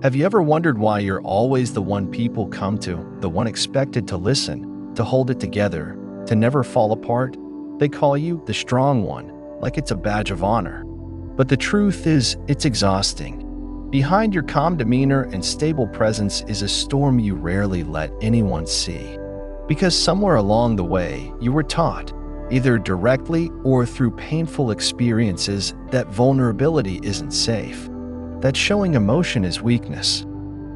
Have you ever wondered why you're always the one people come to, the one expected to listen, to hold it together, to never fall apart? They call you the strong one, like it's a badge of honor. But the truth is, it's exhausting. Behind your calm demeanor and stable presence is a storm you rarely let anyone see. Because somewhere along the way, you were taught, either directly or through painful experiences, that vulnerability isn't safe, that showing emotion is weakness,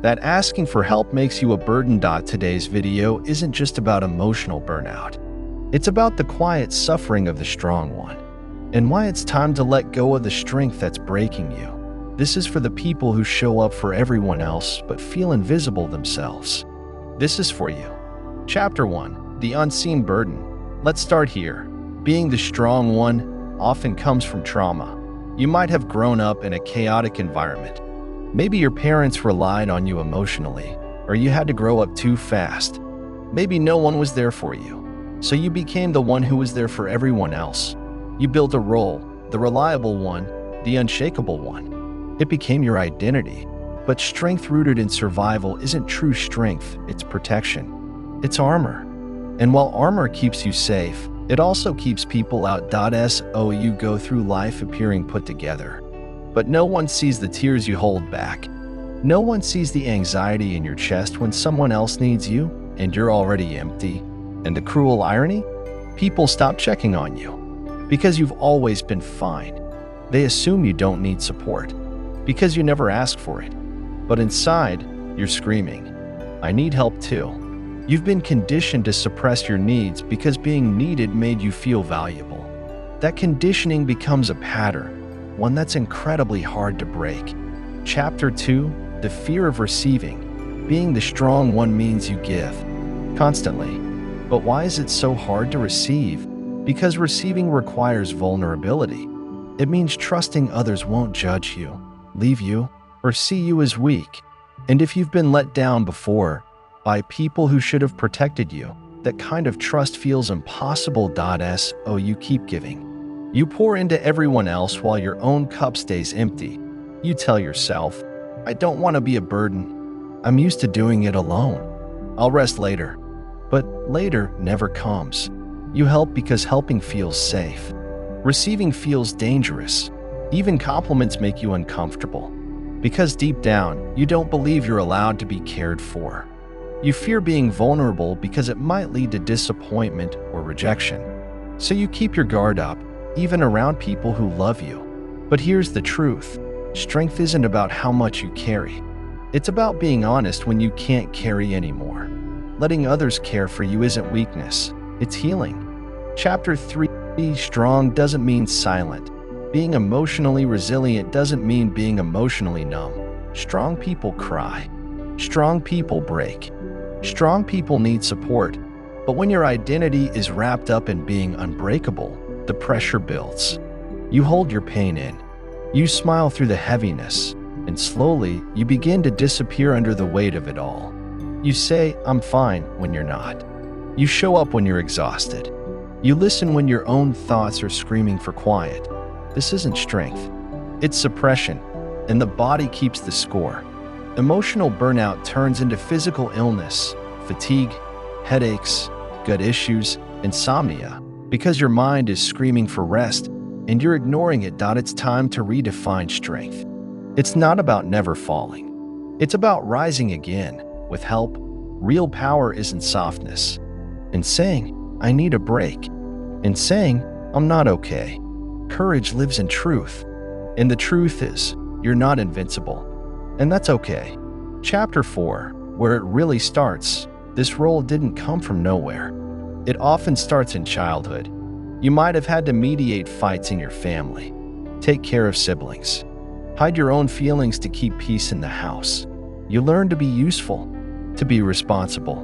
that asking for help makes you a burden. Today's video isn't just about emotional burnout. It's about the quiet suffering of the strong one, and why it's time to let go of the strength that's breaking you. This is for the people who show up for everyone else but feel invisible themselves. This is for you. Chapter 1. The Unseen Burden. Let's start here. Being the strong one often comes from trauma. You might have grown up in a chaotic environment. Maybe your parents relied on you emotionally, or you had to grow up too fast. Maybe no one was there for you, so you became the one who was there for everyone else. You built a role, the reliable one, the unshakable one. It became your identity. But strength rooted in survival isn't true strength, it's protection. It's armor. And while armor keeps you safe, it also keeps people out. So you go through life appearing put together. But no one sees the tears you hold back. No one sees the anxiety in your chest when someone else needs you and you're already empty. And the cruel irony? People stop checking on you because you've always been fine. They assume you don't need support because you never ask for it. But inside, you're screaming, I need help too. You've been conditioned to suppress your needs because being needed made you feel valuable. That conditioning becomes a pattern, one that's incredibly hard to break. Chapter 2. The Fear of Receiving. Being the strong one means you give constantly. But why is it so hard to receive? Because receiving requires vulnerability. It means trusting others won't judge you, leave you, or see you as weak. And if you've been let down before, by people who should have protected you, that kind of trust feels impossible. So you keep giving. You pour into everyone else while your own cup stays empty. You tell yourself, I don't want to be a burden. I'm used to doing it alone. I'll rest later. But later never comes. You help because helping feels safe. Receiving feels dangerous. Even compliments make you uncomfortable. Because deep down, you don't believe you're allowed to be cared for. You fear being vulnerable because it might lead to disappointment or rejection. So you keep your guard up, even around people who love you. But here's the truth. Strength isn't about how much you carry. It's about being honest when you can't carry anymore. Letting others care for you isn't weakness, it's healing. Chapter 3. Being strong doesn't mean silent. Being emotionally resilient doesn't mean being emotionally numb. Strong people cry. Strong people break. Strong people need support, but when your identity is wrapped up in being unbreakable, the pressure builds. You hold your pain in. You smile through the heaviness, and slowly you begin to disappear under the weight of it all. You say, I'm fine, when you're not. You show up when you're exhausted. You listen when your own thoughts are screaming for quiet. This isn't strength. It's suppression, and the body keeps the score. Emotional burnout turns into physical illness, fatigue, headaches, gut issues, insomnia, because your mind is screaming for rest and you're ignoring it. It's time to redefine strength. It's not about never falling. It's about rising again with help. Real power isn't softness. And saying, I need a break. And saying, I'm not okay. Courage lives in truth. And the truth is, you're not invincible. And that's okay. Chapter 4, where it really starts. This role didn't come from nowhere. It often starts in childhood. You might have had to mediate fights in your family, take care of siblings, hide your own feelings to keep peace in the house. You learn to be useful, to be responsible.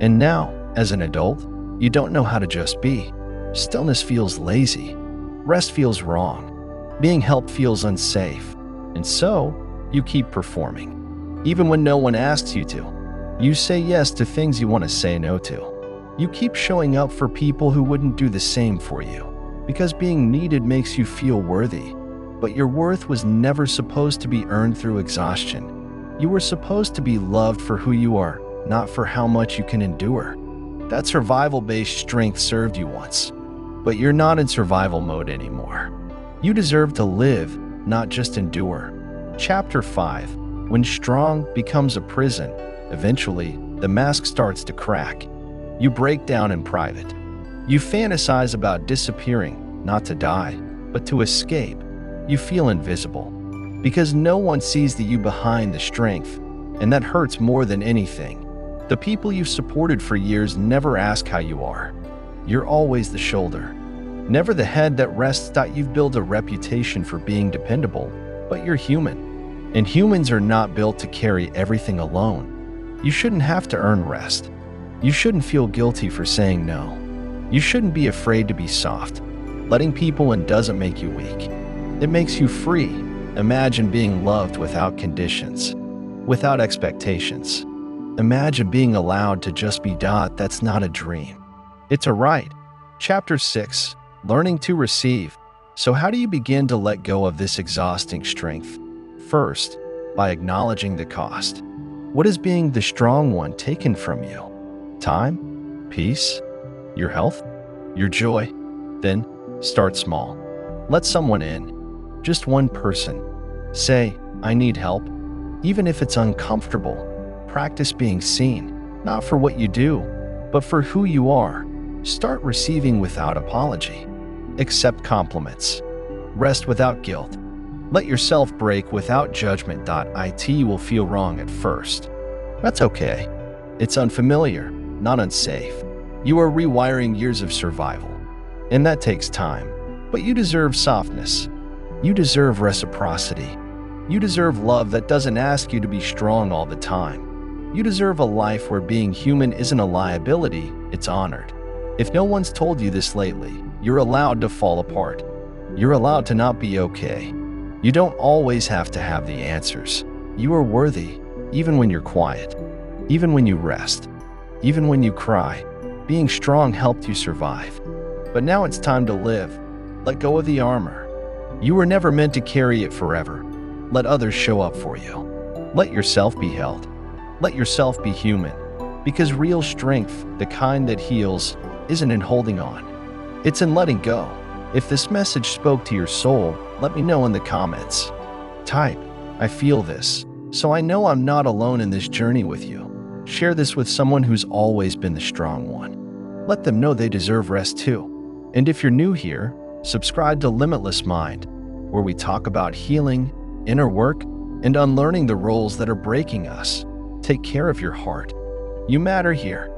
And now, as an adult, you don't know how to just be. Stillness feels lazy. Rest feels wrong. Being helped feels unsafe. And so, you keep performing. Even when no one asks you to. You say yes to things you want to say no to. You keep showing up for people who wouldn't do the same for you. Because being needed makes you feel worthy. But your worth was never supposed to be earned through exhaustion. You were supposed to be loved for who you are, not for how much you can endure. That survival-based strength served you once, but you're not in survival mode anymore. You deserve to live, not just endure. Chapter 5. When strong becomes a prison, eventually, the mask starts to crack. You break down in private. You fantasize about disappearing, not to die, but to escape. You feel invisible, because no one sees the you behind the strength, and that hurts more than anything. The people you've supported for years never ask how you are. You're always the shoulder, never the head that rests. You've built a reputation for being dependable, but you're human, and humans are not built to carry everything alone. You shouldn't have to earn rest. You shouldn't feel guilty for saying no. You shouldn't be afraid to be soft. Letting people in doesn't make you weak. It makes you free. Imagine being loved without conditions, without expectations. Imagine being allowed to just be. That's not a dream. It's a right. Chapter 6. Learning to receive. So how do you begin to let go of this exhausting strength? First, by acknowledging the cost. What is being the strong one taken from you? Time? Peace? Your health? Your joy? Then, start small. Let someone in. Just one person. Say, I need help. Even if it's uncomfortable, practice being seen, not for what you do, but for who you are. Start receiving without apology. Accept compliments. Rest without guilt. Let yourself break without judgment. It will feel wrong at first. That's okay. It's unfamiliar, not unsafe. You are rewiring years of survival, and that takes time. But you deserve softness. You deserve reciprocity. You deserve love that doesn't ask you to be strong all the time. You deserve a life where being human isn't a liability, it's honored. If no one's told you this lately, you're allowed to fall apart. You're allowed to not be okay. You don't always have to have the answers. You are worthy, even when you're quiet, even when you rest, even when you cry. Being strong helped you survive. But now it's time to live. Let go of the armor. You were never meant to carry it forever. Let others show up for you. Let yourself be held. Let yourself be human. Because real strength, the kind that heals, isn't in holding on. It's in letting go. If this message spoke to your soul, let me know in the comments. Type, I feel this, so I know I'm not alone in this journey with you. Share this with someone who's always been the strong one. Let them know they deserve rest too. And if you're new here, subscribe to Limitless Mind, where we talk about healing, inner work, and unlearning the roles that are breaking us. Take care of your heart. You matter here.